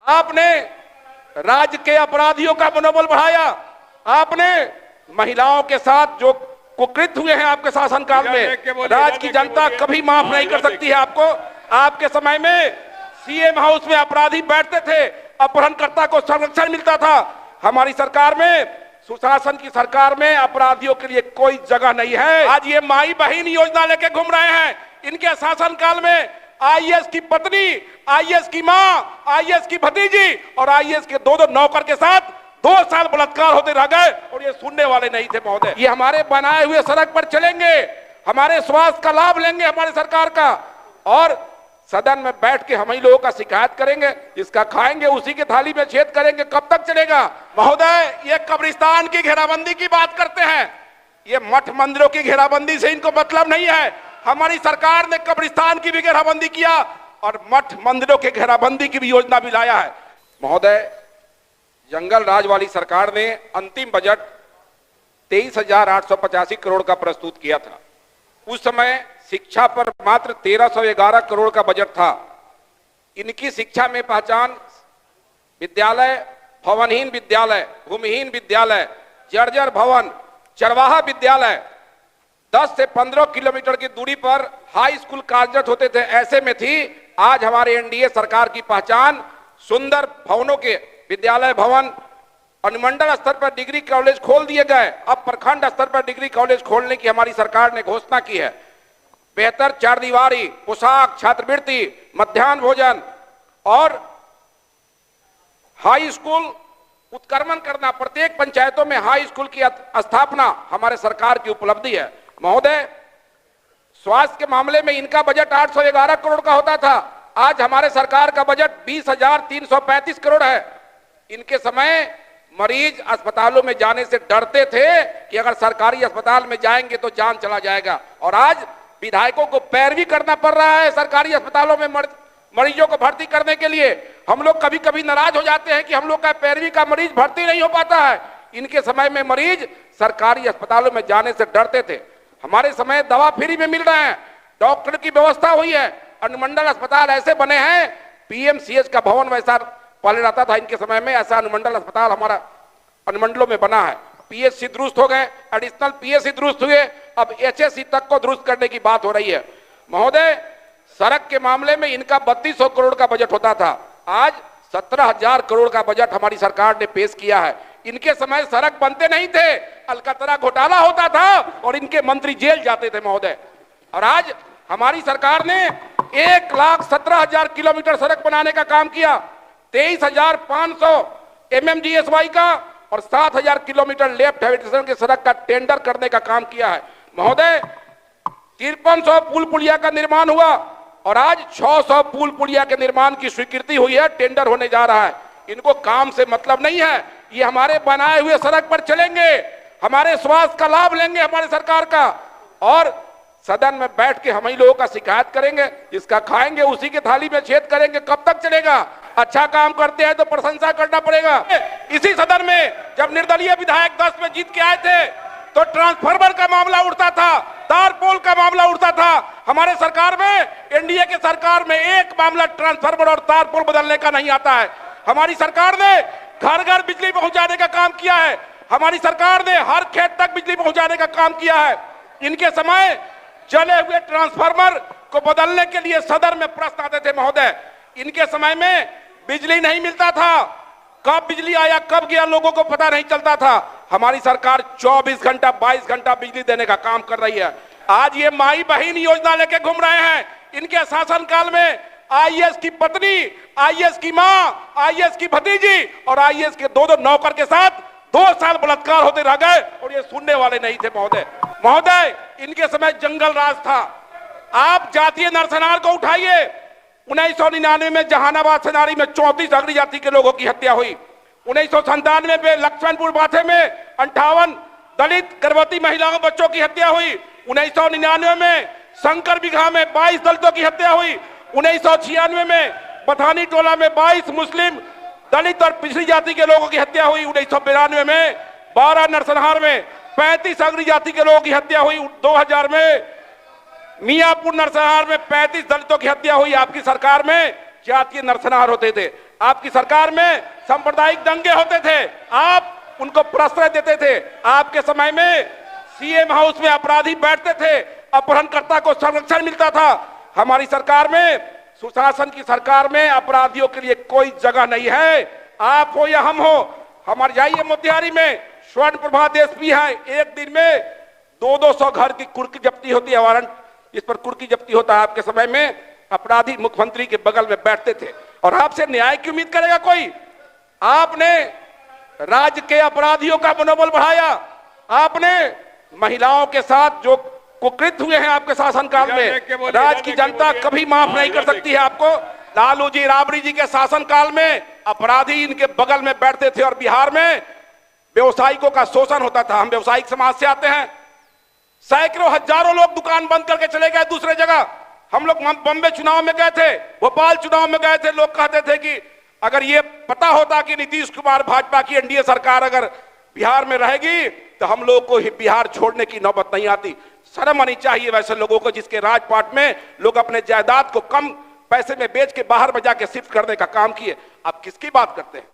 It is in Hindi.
आपने राज्य के अपराधियों का मनोबल बढ़ाया। आपने महिलाओं के साथ जो कुकृत्य हुए हैं आपके शासनकाल में, राज्य की जनता कभी माफ नहीं कर सकती है आपको। आपके समय में सीएम हाउस में अपराधी बैठते थे, अपहरणकर्ता को संरक्षण मिलता था। हमारी सरकार में, सुशासन की सरकार में अपराधियों के लिए कोई जगह नहीं है। आज ये माई बहन योजना लेके घूम रहे हैं। इनके शासनकाल में आईएएस की पत्नी, आईएएस की मां, आईएएस की भतीजी और आईएएस के दो नौकर के साथ 2 साल बलात्कार होते रह गए और ये सुनने वाले नहीं थे महोदय। ये हमारे बनाए हुए सड़क पर चलेंगे, हमारे स्वास्थ्य का लाभ लेंगे हमारी सरकार का, और सदन में बैठ के हम ही लोगों का शिकायत करेंगे, जिसका खाएंगे उसी के थाली में छेद करेंगे। कब तक चलेगा महोदय? ये कब्रिस्तान की घेराबंदी की बात करते हैं, ये मठ मंदिरों की घेराबंदी से इनको मतलब नहीं है। हमारी सरकार ने कब्रिस्तान की भी घेराबंदी किया और मठ मंदिरों के घेराबंदी की भी योजना भी लाया है महोदय। जंगल राज वाली सरकार ने अंतिम बजट 23,885 करोड़ का प्रस्तुत किया था। उस समय शिक्षा पर मात्र 1,311 करोड़ का बजट था। इनकी शिक्षा में पहचान विद्यालय, भवनहीन विद्यालय, भूमिहीन विद्यालय, जर्जर भवन, चरवाहा विद्यालय, 10 से 15 किलोमीटर की दूरी पर हाई स्कूल कार्यरत होते थे, ऐसे में थी। आज हमारे एनडीए सरकार की पहचान सुंदर भवनों के विद्यालय भवन, अनुमंडल स्तर पर डिग्री कॉलेज खोल दिए गए। अब प्रखंड स्तर पर डिग्री कॉलेज खोलने की हमारी सरकार ने घोषणा की है। बेहतर चारदीवारी, पोशाक, छात्रवृत्ति, मध्याह्न भोजन और हाई स्कूल उत्क्रमण करना, प्रत्येक पंचायतों में हाई स्कूल की स्थापना हमारे सरकार की उपलब्धि है महोदय। स्वास्थ्य के मामले में इनका बजट 811 करोड़ का होता था, आज हमारे सरकार का बजट 20,335 करोड़ है। इनके समय मरीज अस्पतालों में जाने से डरते थे कि अगर सरकारी अस्पताल में जाएंगे तो जान चला जाएगा, और आज विधायकों को पैरवी करना पड़ रहा है सरकारी अस्पतालों में मरीजों को भर्ती करने के लिए। हम लोग कभी कभी नाराज हो जाते हैं कि हम लोग का पैरवी का मरीज भर्ती नहीं हो पाता है। इनके समय में मरीज सरकारी अस्पतालों में जाने से डरते थे। हमारे समय दवा फ्री में मिल रहे हैं, डॉक्टर की व्यवस्था हुई है, अनुमंडल अस्पताल ऐसे बने हैं, पीएमसीएच का भवन वैसा पहले रहता था, इनके समय में ऐसा अनुमंडल अस्पताल हमारा अनुमंडलों में बना है। पीएचसी दुरुस्त हो गए, एडिशनल पीएचसी दुरुस्त हुए, अब एचएससी तक को दुरुस्त करने की बात हो रही है महोदय। सड़क के मामले में इनका 3200 करोड़ का बजट होता था, आज 17,000 करोड़ का बजट हमारी सरकार ने पेश किया है। इनके समय सड़क बनते नहीं थे, अलकतरा घोटाला होता था और इनके मंत्री जेल जाते थे महोदय। और आज हमारी सरकार ने 1,17,000 किलोमीटर सड़क बनाने का काम किया, 23,500 MMGSY का और 7,000 किलोमीटर लेफ्ट हैबिटेशन के सड़क का टेंडर करने का काम किया है महोदय। 5300 पुल पुलिया का निर्माण हुआ और आज 600 पुल पुलिया के निर्माण की स्वीकृति हुई है, टेंडर होने जा रहा है। इनको काम से मतलब नहीं है, ये हमारे बनाए हुए सड़क पर चलेंगे, हमारे स्वास्थ्य का लाभ लेंगे हमारी सरकार का, और सदन में बैठ के हम ही लोगों का शिकायत करेंगे, जिसका खाएंगे उसी के थाली में छेद करेंगे। कब तक चलेगा? अच्छा काम करते हैं तो प्रशंसा करना पड़ेगा। इसी सदन में जब निर्दलीय विधायक 10 में जीत के आए थे तो ट्रांसफार्मर का मामला उठता था, तारपोल का मामला उठता था। हमारे सरकार में, एनडीए के सरकार में एक मामला ट्रांसफार्मर और तारपोल बदलने का नहीं आता है। हमारी सरकार ने घर घर बिजली पहुंचाने का काम किया है, हमारी सरकार ने हर खेत तक बिजली पहुंचाने का काम किया है। इनके समय जले हुए ट्रांसफार्मर को बदलने के लिए सदन में प्रश्न आते थे महोदय। इनके समय में बिजली नहीं मिलता था, कब बिजली आया कब गया लोगों को पता नहीं चलता था। हमारी सरकार 24 घंटा 22 घंटा बिजली देने का काम कर रही है। आज ये माई बहन योजना लेके घूम रहे हैं। इनके शासनकाल में आईएएस की पत्नी, आईएएस की मां, आईएएस की भतीजी और आईएएस के दो नौकर के साथ 2 साल बलात्कार होते रह गए और ये सुनने वाले नहीं थे महोदय। महोदय, इनके समय जंगल राज था। आप जातीय नरसंहार को उठाइए। 1999 में जहानाबाद सेनारी में 34 अग्र जाति के लोगों की हत्या हुई। 1997 में लक्ष्मणपुर बाथे में 58 दलित गर्भवती महिलाओं बच्चों की हत्या हुई। 1999 में शंकर बिघा में 22 दलितों की हत्या हुई। 1996 में बथानी टोला में 22 मुस्लिम दलित और पिछड़ी जाति के लोगों की हत्या हुई। 1992 में 12 नरसंहार में 35 अग्र जाति के लोगों की हत्या हुई। 2000 में मियापुर नरसंहार में 35 दलितों की हत्या हुई। आपकी सरकार में जातीय नरसंहार होते थे। आपकी सरकार में सांप्रदायिक दंगे होते थे, आप उनको प्रश्रय देते थे। आपके समय में सीएम हाउस में अपराधी बैठते थे, अपहरणकर्ता को संरक्षण मिलता था। हमारी सरकार में, सुशासन की सरकार में अपराधियों के लिए कोई जगह नहीं है। आप हो या हम हो, हमारे जाइए मोतिहारी में स्वर्ण प्रभा डीएसपी है, एक दिन में 200 घर की कुर्की जब्ती होती है, वारंट इस पर कुर्की जब्ती होता है। आपके समय में अपराधी मुख्यमंत्री के बगल में बैठते थे और आपसे न्याय की उम्मीद करेगा कोई? आपने राज्य के अपराधियों का मनोबल बढ़ाया, आपने महिलाओं के साथ जो कुकृत हुए हैं आपके शासनकाल में, राज्य की जनता कभी माफ नहीं कर सकती है आपको। लालू जी, राबड़ी जी के शासनकाल में अपराधी इनके बगल में बैठते थे और बिहार में व्यवसायिकों का शोषण होता था। हम व्यवसायिक समाज से आते हैं, सैकड़ों हजारों लोग दुकान बंद करके चले गए दूसरे जगह। हम लोग बॉम्बे चुनाव में गए थे, भोपाल चुनाव में गए थे, लोग कहते थे कि अगर ये पता होता कि नीतीश कुमार भाजपा की एनडीए सरकार अगर बिहार में रहेगी तो हम लोग को बिहार छोड़ने की नौबत नहीं आती। शर्म आनी चाहिए वैसे लोगों को जिसके राजपाट में लोग अपने जायदाद को कम पैसे में बेच के बाहर में जाके शिफ्ट करने का काम किए। आप किसकी बात करते हैं?